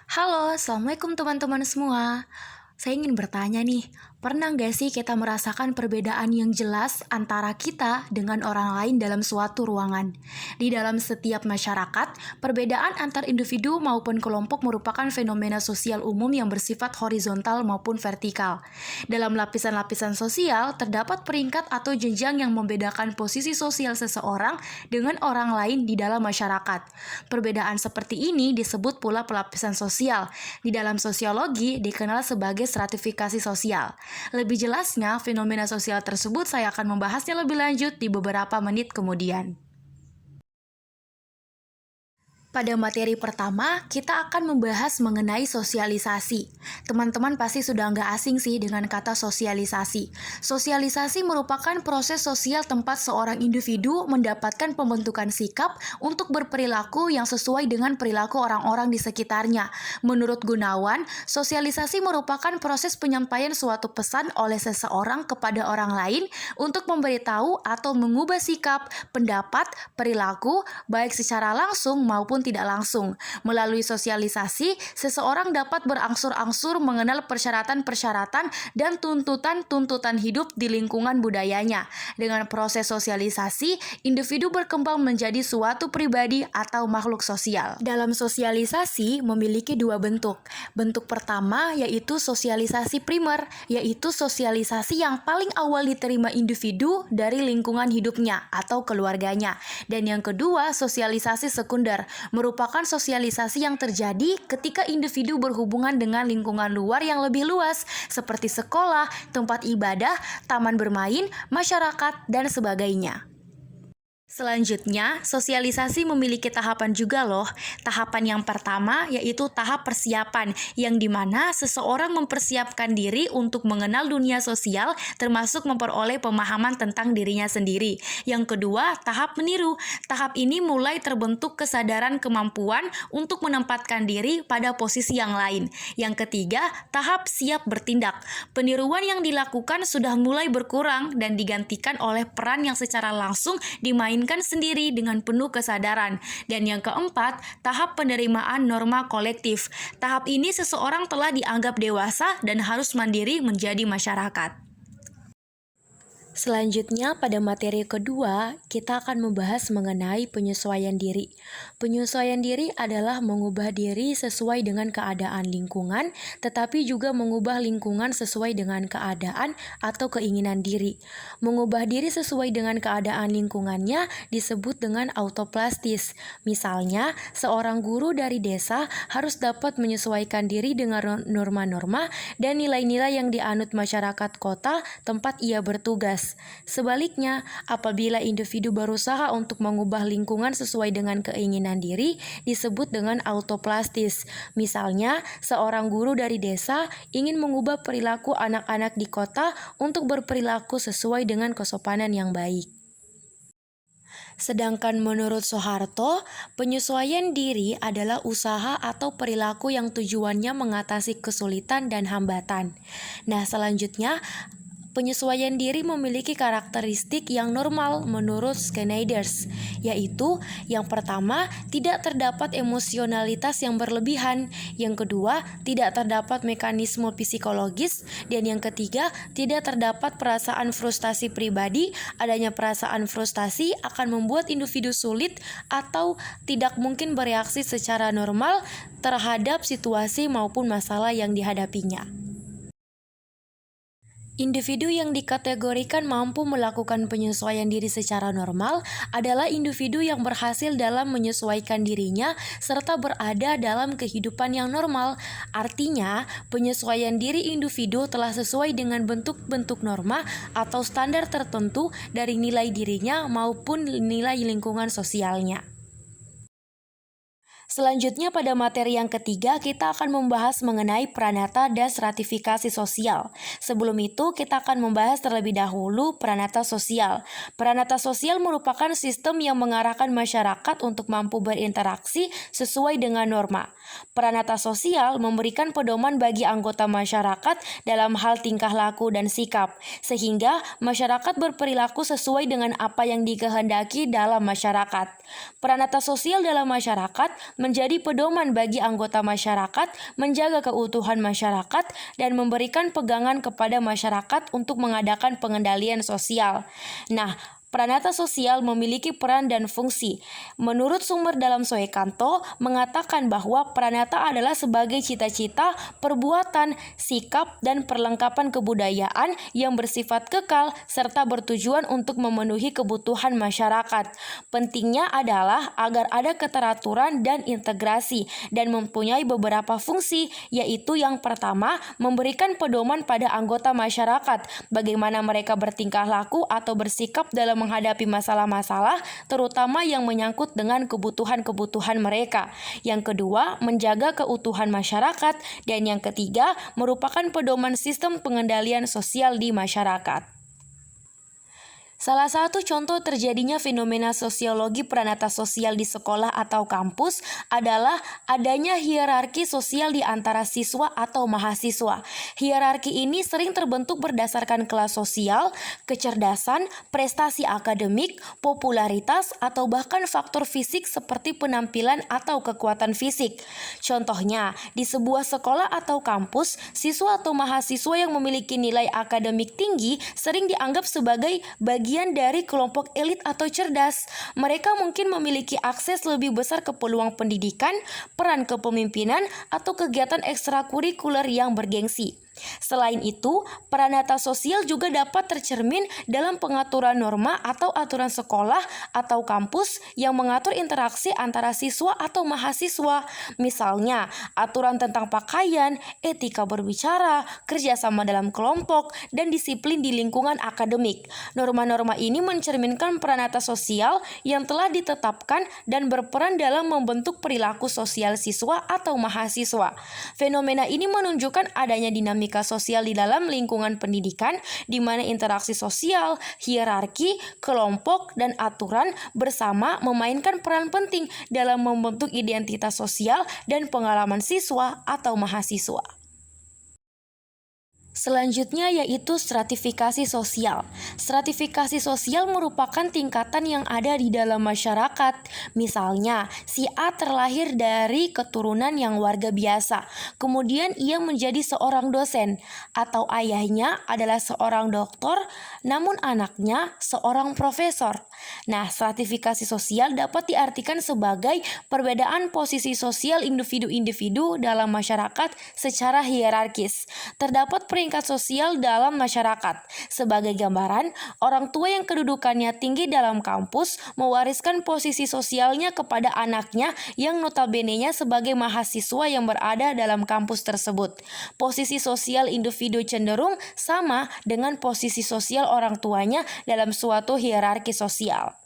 Halo, Assalamualaikum teman-teman semua. Saya ingin bertanya nih, pernah nggak sih kita merasakan perbedaan yang jelas antara kita dengan orang lain dalam suatu ruangan? Di dalam setiap masyarakat, perbedaan antar individu maupun kelompok merupakan fenomena sosial umum yang bersifat horizontal maupun vertikal. Dalam lapisan-lapisan sosial, terdapat peringkat atau jenjang yang membedakan posisi sosial seseorang dengan orang lain di dalam masyarakat. Perbedaan seperti ini disebut pula pelapisan sosial. Di dalam sosiologi dikenal sebagai stratifikasi sosial. Lebih jelasnya, fenomena sosial tersebut saya akan membahasnya lebih lanjut di beberapa menit kemudian. Pada materi pertama, kita akan membahas mengenai sosialisasi. Teman-teman pasti sudah nggak asing sih dengan kata sosialisasi. Sosialisasi merupakan proses sosial tempat seorang individu mendapatkan pembentukan sikap untuk berperilaku yang sesuai dengan perilaku orang-orang di sekitarnya. Menurut Gunawan, sosialisasi merupakan proses penyampaian suatu pesan oleh seseorang kepada orang lain untuk memberitahu atau mengubah sikap, pendapat, perilaku, baik secara langsung maupun tidak langsung. Melalui sosialisasi, seseorang dapat berangsur-angsur mengenal persyaratan-persyaratan dan tuntutan-tuntutan hidup di lingkungan budayanya. Dengan proses sosialisasi, individu berkembang menjadi suatu pribadi atau makhluk sosial. Dalam sosialisasi memiliki dua bentuk. Bentuk pertama yaitu sosialisasi primer, yaitu sosialisasi yang paling awal diterima individu dari lingkungan hidupnya atau keluarganya. Dan yang kedua, sosialisasi sekunder, merupakan sosialisasi yang terjadi ketika individu berhubungan dengan lingkungan luar yang lebih luas, seperti sekolah, tempat ibadah, taman bermain, masyarakat, dan sebagainya. Selanjutnya, sosialisasi memiliki tahapan juga loh. Tahapan yang pertama yaitu tahap persiapan, yang dimana seseorang mempersiapkan diri untuk mengenal dunia sosial, termasuk memperoleh pemahaman tentang dirinya sendiri. Yang kedua, tahap meniru. Tahap ini mulai terbentuk kesadaran kemampuan untuk menempatkan diri pada posisi yang lain. Yang ketiga, tahap siap bertindak. Peniruan yang dilakukan sudah mulai berkurang dan digantikan oleh peran yang secara langsung dimainkan sendiri dengan penuh kesadaran. Dan yang keempat, tahap penerimaan norma kolektif. Tahap ini seseorang telah dianggap dewasa dan harus mandiri menjadi masyarakat. Selanjutnya, pada materi kedua, kita akan membahas mengenai penyesuaian diri. Penyesuaian diri adalah mengubah diri sesuai dengan keadaan lingkungan, tetapi juga mengubah lingkungan sesuai dengan keadaan atau keinginan diri. Mengubah diri sesuai dengan keadaan lingkungannya disebut dengan autoplastis. Misalnya, seorang guru dari desa harus dapat menyesuaikan diri dengan norma-norma dan nilai-nilai yang dianut masyarakat kota tempat ia bertugas. Sebaliknya, apabila individu berusaha untuk mengubah lingkungan sesuai dengan keinginan diri, disebut dengan autoplastis. Misalnya, seorang guru dari desa ingin mengubah perilaku anak-anak di kota untuk berperilaku sesuai dengan kesopanan yang baik. Sedangkan menurut Soeharto, penyesuaian diri adalah usaha atau perilaku yang tujuannya mengatasi kesulitan dan hambatan. Nah, selanjutnya, penyesuaian diri memiliki karakteristik yang normal menurut Schneider's, yaitu yang pertama, tidak terdapat emosionalitas yang berlebihan, yang kedua, tidak terdapat mekanisme psikologis, dan yang ketiga, tidak terdapat perasaan frustasi pribadi. Adanya perasaan frustasi akan membuat individu sulit atau tidak mungkin bereaksi secara normal terhadap situasi maupun masalah yang dihadapinya. Individu yang dikategorikan mampu melakukan penyesuaian diri secara normal adalah individu yang berhasil dalam menyesuaikan dirinya serta berada dalam kehidupan yang normal. Artinya, penyesuaian diri individu telah sesuai dengan bentuk-bentuk norma atau standar tertentu dari nilai dirinya maupun nilai lingkungan sosialnya. Selanjutnya, pada materi yang ketiga, kita akan membahas mengenai pranata dan stratifikasi sosial. Sebelum itu, kita akan membahas terlebih dahulu pranata sosial. Pranata sosial merupakan sistem yang mengarahkan masyarakat untuk mampu berinteraksi sesuai dengan norma. Pranata sosial memberikan pedoman bagi anggota masyarakat dalam hal tingkah laku dan sikap, sehingga masyarakat berperilaku sesuai dengan apa yang dikehendaki dalam masyarakat. Pranata sosial dalam masyarakat menjadi pedoman bagi anggota masyarakat, menjaga keutuhan masyarakat, dan memberikan pegangan kepada masyarakat untuk mengadakan pengendalian sosial. Nah, Pranata sosial memiliki peran dan fungsi. Menurut sumber dalam Soekanto, mengatakan bahwa pranata adalah sebagai cita-cita, perbuatan, sikap, dan perlengkapan kebudayaan yang bersifat kekal serta bertujuan untuk memenuhi kebutuhan masyarakat. Pentingnya adalah agar ada keteraturan dan integrasi dan mempunyai beberapa fungsi, yaitu yang pertama, memberikan pedoman pada anggota masyarakat, bagaimana mereka bertingkah laku atau bersikap dalam menghadapi masalah-masalah, terutama yang menyangkut dengan kebutuhan-kebutuhan mereka. Yang kedua, menjaga keutuhan masyarakat. Dan yang ketiga, merupakan pedoman sistem pengendalian sosial di masyarakat. Salah satu contoh terjadinya fenomena sosiologi pranata sosial di sekolah atau kampus adalah adanya hierarki sosial di antara siswa atau mahasiswa. Hierarki ini sering terbentuk berdasarkan kelas sosial, kecerdasan, prestasi akademik, popularitas, atau bahkan faktor fisik seperti penampilan atau kekuatan fisik. Contohnya, di sebuah sekolah atau kampus, siswa atau mahasiswa yang memiliki nilai akademik tinggi sering dianggap sebagai bagian dari kelompok elit atau cerdas. Mereka mungkin memiliki akses lebih besar ke peluang pendidikan, peran kepemimpinan, atau kegiatan ekstrakurikuler yang bergengsi. Selain itu, pranata sosial juga dapat tercermin dalam pengaturan norma atau aturan sekolah atau kampus yang mengatur interaksi antara siswa atau mahasiswa. Misalnya, aturan tentang pakaian, etika berbicara, kerjasama dalam kelompok, dan disiplin di lingkungan akademik. Norma-norma ini mencerminkan pranata sosial yang telah ditetapkan dan berperan dalam membentuk perilaku sosial siswa atau mahasiswa. Fenomena ini menunjukkan adanya dinamika sosial di dalam lingkungan pendidikan, di mana interaksi sosial, hierarki, kelompok, dan aturan bersama memainkan peran penting dalam membentuk identitas sosial dan pengalaman siswa atau mahasiswa. Selanjutnya yaitu stratifikasi sosial. Stratifikasi sosial merupakan tingkatan yang ada di dalam masyarakat. Misalnya, si A terlahir dari keturunan yang warga biasa. Kemudian ia menjadi seorang dosen, atau ayahnya adalah seorang doktor, namun anaknya seorang profesor. Nah, stratifikasi sosial dapat diartikan sebagai perbedaan posisi sosial individu-individu dalam masyarakat secara hierarkis. Terdapat peringkat sosial dalam masyarakat. Sebagai gambaran, orang tua yang kedudukannya tinggi dalam kampus mewariskan posisi sosialnya kepada anaknya yang notabene-nya sebagai mahasiswa yang berada dalam kampus tersebut. Posisi sosial individu cenderung sama dengan posisi sosial orang tuanya dalam suatu hierarki sosial.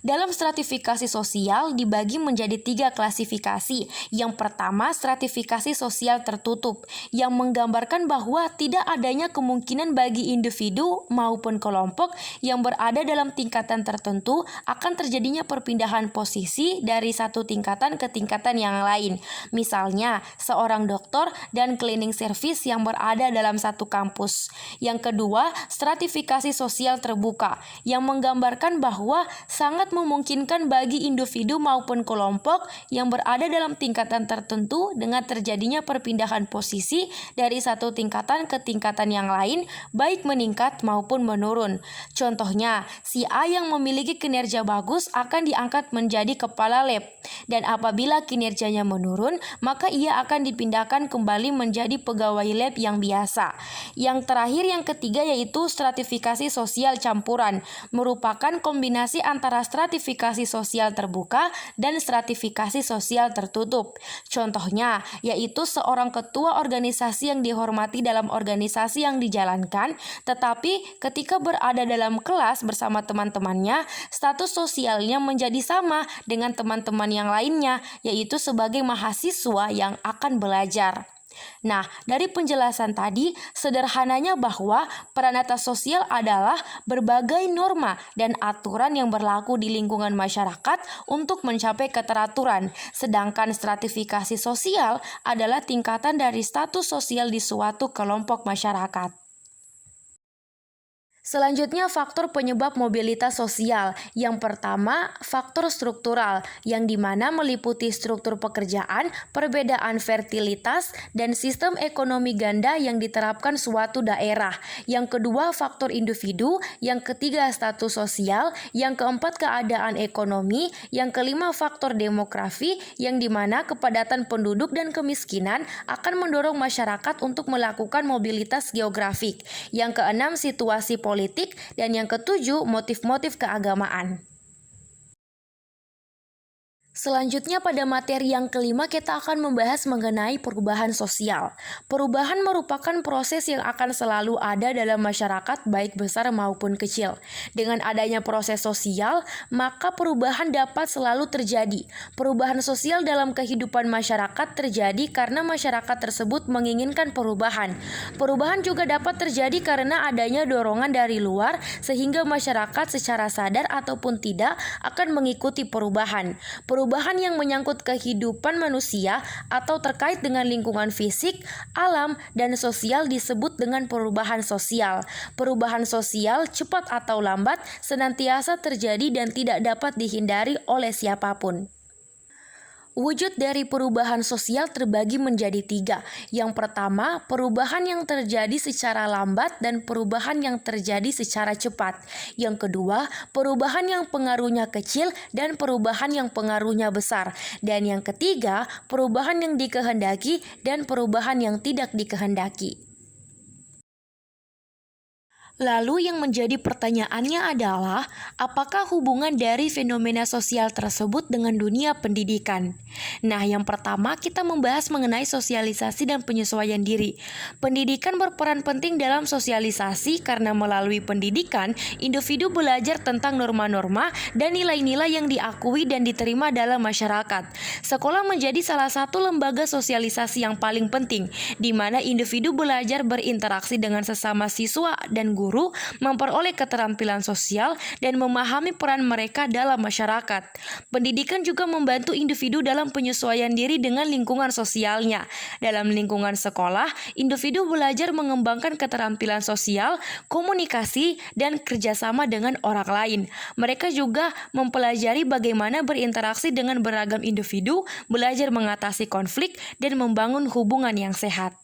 Dalam stratifikasi sosial dibagi menjadi 3 klasifikasi. Yang pertama, stratifikasi sosial tertutup, yang menggambarkan bahwa tidak adanya kemungkinan bagi individu maupun kelompok yang berada dalam tingkatan tertentu akan terjadinya perpindahan posisi dari satu tingkatan ke tingkatan yang lain. Misalnya, seorang dokter dan cleaning service yang berada dalam satu kampus. Yang kedua, stratifikasi sosial terbuka, yang menggambarkan bahwa sangat memungkinkan bagi individu maupun kelompok yang berada dalam tingkatan tertentu dengan terjadinya perpindahan posisi dari satu tingkatan ke tingkatan yang lain, baik meningkat maupun menurun. Contohnya, si A yang memiliki kinerja bagus akan diangkat menjadi kepala lab, dan apabila kinerjanya menurun, maka ia akan dipindahkan kembali menjadi pegawai lab yang biasa. Yang terakhir, yang ketiga, yaitu stratifikasi sosial campuran, merupakan kombinasi antara stratifikasi sosial terbuka dan stratifikasi sosial tertutup. Contohnya, yaitu seorang ketua organisasi yang dihormati dalam organisasi yang dijalankan, tetapi ketika berada dalam kelas bersama teman-temannya, status sosialnya menjadi sama dengan teman-teman yang lainnya, yaitu sebagai mahasiswa yang akan belajar. Nah, dari penjelasan tadi, sederhananya bahwa pranata sosial adalah berbagai norma dan aturan yang berlaku di lingkungan masyarakat untuk mencapai keteraturan, sedangkan stratifikasi sosial adalah tingkatan dari status sosial di suatu kelompok masyarakat. Selanjutnya, faktor penyebab mobilitas sosial. Yang pertama, faktor struktural, yang dimana meliputi struktur pekerjaan, perbedaan fertilitas, dan sistem ekonomi ganda yang diterapkan suatu daerah. Yang kedua, faktor individu. Yang ketiga, status sosial. Yang keempat, keadaan ekonomi. Yang kelima, faktor demografi, yang dimana kepadatan penduduk dan kemiskinan akan mendorong masyarakat untuk melakukan mobilitas geografik. Yang keenam, situasi politik, dan yang ketujuh, motif-motif keagamaan. Selanjutnya pada materi yang kelima kita akan membahas mengenai perubahan sosial. Perubahan merupakan proses yang akan selalu ada dalam masyarakat baik besar maupun kecil. Dengan adanya proses sosial, maka perubahan dapat selalu terjadi. Perubahan sosial dalam kehidupan masyarakat terjadi karena masyarakat tersebut menginginkan perubahan. Perubahan juga dapat terjadi karena adanya dorongan dari luar sehingga masyarakat secara sadar ataupun tidak akan mengikuti perubahan. Perubahan yang menyangkut kehidupan manusia atau terkait dengan lingkungan fisik, alam, dan sosial disebut dengan perubahan sosial. Perubahan sosial cepat atau lambat senantiasa terjadi dan tidak dapat dihindari oleh siapapun. Wujud dari perubahan sosial terbagi menjadi tiga. Yang pertama, perubahan yang terjadi secara lambat dan perubahan yang terjadi secara cepat. Yang kedua, perubahan yang pengaruhnya kecil dan perubahan yang pengaruhnya besar. Dan yang ketiga, perubahan yang dikehendaki dan perubahan yang tidak dikehendaki. Lalu yang menjadi pertanyaannya adalah, apakah hubungan dari fenomena sosial tersebut dengan dunia pendidikan? Nah, yang pertama kita membahas mengenai sosialisasi dan penyesuaian diri. Pendidikan berperan penting dalam sosialisasi karena melalui pendidikan, individu belajar tentang norma-norma dan nilai-nilai yang diakui dan diterima dalam masyarakat. Sekolah menjadi salah satu lembaga sosialisasi yang paling penting, di mana individu belajar berinteraksi dengan sesama siswa dan guru, memperoleh keterampilan sosial, dan memahami peran mereka dalam masyarakat. Pendidikan juga membantu individu dalam penyesuaian diri dengan lingkungan sosialnya. Dalam lingkungan sekolah, individu belajar mengembangkan keterampilan sosial, komunikasi, dan kerjasama dengan orang lain. Mereka juga mempelajari bagaimana berinteraksi dengan beragam individu, belajar mengatasi konflik, dan membangun hubungan yang sehat.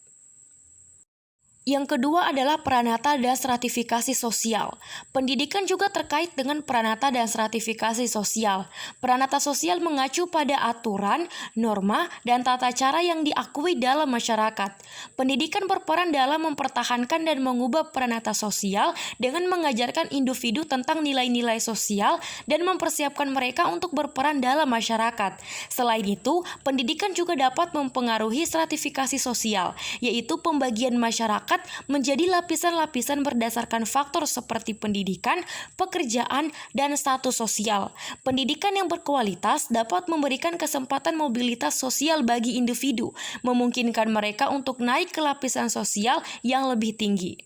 Yang kedua adalah pranata dan stratifikasi sosial. Pendidikan juga terkait dengan pranata dan stratifikasi sosial. Pranata sosial mengacu pada aturan, norma, dan tata cara yang diakui dalam masyarakat. Pendidikan berperan dalam mempertahankan dan mengubah pranata sosial dengan mengajarkan individu tentang nilai-nilai sosial dan mempersiapkan mereka untuk berperan dalam masyarakat. Selain itu, pendidikan juga dapat mempengaruhi stratifikasi sosial, yaitu pembagian masyarakat menjadi lapisan-lapisan berdasarkan faktor seperti pendidikan, pekerjaan, dan status sosial. Pendidikan yang berkualitas dapat memberikan kesempatan mobilitas sosial bagi individu, memungkinkan mereka untuk naik ke lapisan sosial yang lebih tinggi.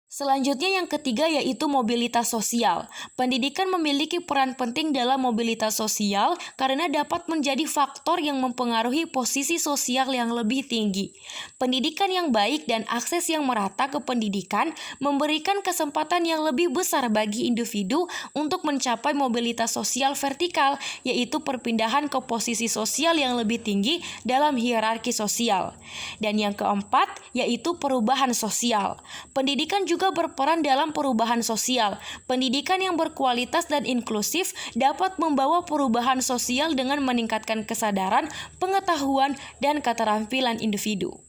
Selanjutnya yang ketiga yaitu mobilitas sosial. Pendidikan memiliki peran penting dalam mobilitas sosial karena dapat menjadi faktor yang mempengaruhi posisi sosial yang lebih tinggi. Pendidikan yang baik dan akses yang merata ke pendidikan memberikan kesempatan yang lebih besar bagi individu untuk mencapai mobilitas sosial vertikal, yaitu perpindahan ke posisi sosial yang lebih tinggi dalam hierarki sosial. Dan yang keempat yaitu perubahan sosial. Pendidikan juga berperan dalam perubahan sosial. Pendidikan yang berkualitas dan inklusif dapat membawa perubahan sosial dengan meningkatkan kesadaran, pengetahuan, dan keterampilan individu.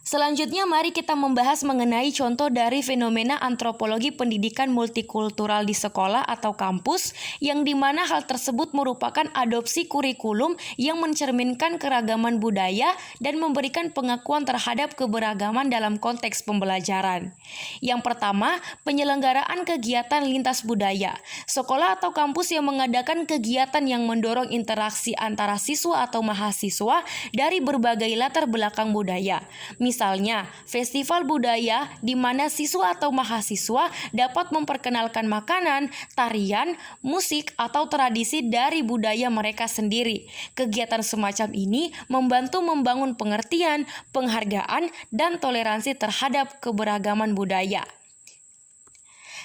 Selanjutnya mari kita membahas mengenai contoh dari fenomena antropologi pendidikan multikultural di sekolah atau kampus, yang dimana hal tersebut merupakan adopsi kurikulum yang mencerminkan keragaman budaya dan memberikan pengakuan terhadap keberagaman dalam konteks pembelajaran. Yang pertama, penyelenggaraan kegiatan lintas budaya. Sekolah atau kampus yang mengadakan kegiatan yang mendorong interaksi antara siswa atau mahasiswa dari berbagai latar belakang budaya. Misalnya, festival budaya di mana siswa atau mahasiswa dapat memperkenalkan makanan, tarian, musik, atau tradisi dari budaya mereka sendiri. Kegiatan semacam ini membantu membangun pengertian, penghargaan, dan toleransi terhadap keberagaman budaya.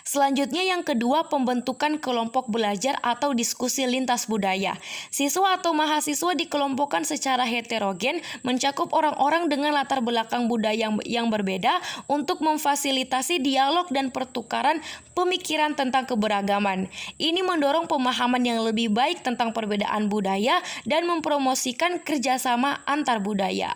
Selanjutnya yang kedua, pembentukan kelompok belajar atau diskusi lintas budaya. Siswa atau mahasiswa dikelompokkan secara heterogen mencakup orang-orang dengan latar belakang budaya yang berbeda untuk memfasilitasi dialog dan pertukaran pemikiran tentang keberagaman. Ini mendorong pemahaman yang lebih baik tentang perbedaan budaya dan mempromosikan kerjasama antar budaya.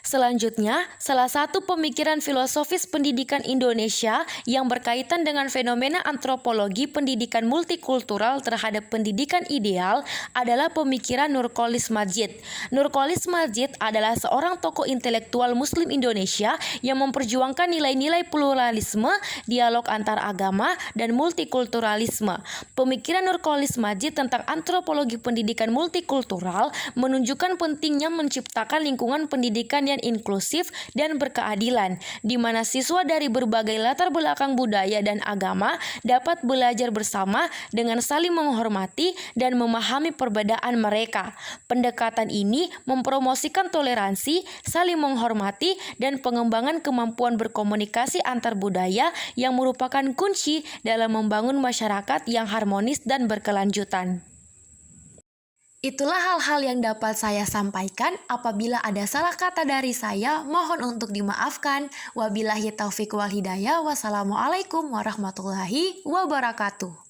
Selanjutnya, salah satu pemikiran filosofis pendidikan Indonesia yang berkaitan dengan fenomena antropologi pendidikan multikultural terhadap pendidikan ideal adalah pemikiran Nurcholish Madjid. Nurcholish Madjid adalah seorang tokoh intelektual Muslim Indonesia yang memperjuangkan nilai-nilai pluralisme, dialog antar agama, dan multikulturalisme. Pemikiran Nurcholish Madjid tentang antropologi pendidikan multikultural menunjukkan pentingnya menciptakan lingkungan pendidikan yang inklusif dan berkeadilan, di mana siswa dari berbagai latar belakang budaya dan agama dapat belajar bersama dengan saling menghormati dan memahami perbedaan mereka. Pendekatan ini mempromosikan toleransi, saling menghormati, dan pengembangan kemampuan berkomunikasi antar budaya yang merupakan kunci dalam membangun masyarakat yang harmonis dan berkelanjutan. Itulah hal-hal yang dapat saya sampaikan. Apabila ada salah kata dari saya, mohon untuk dimaafkan. Wabillahi taufiq wal hidayah. Wassalamualaikum warahmatullahi wabarakatuh.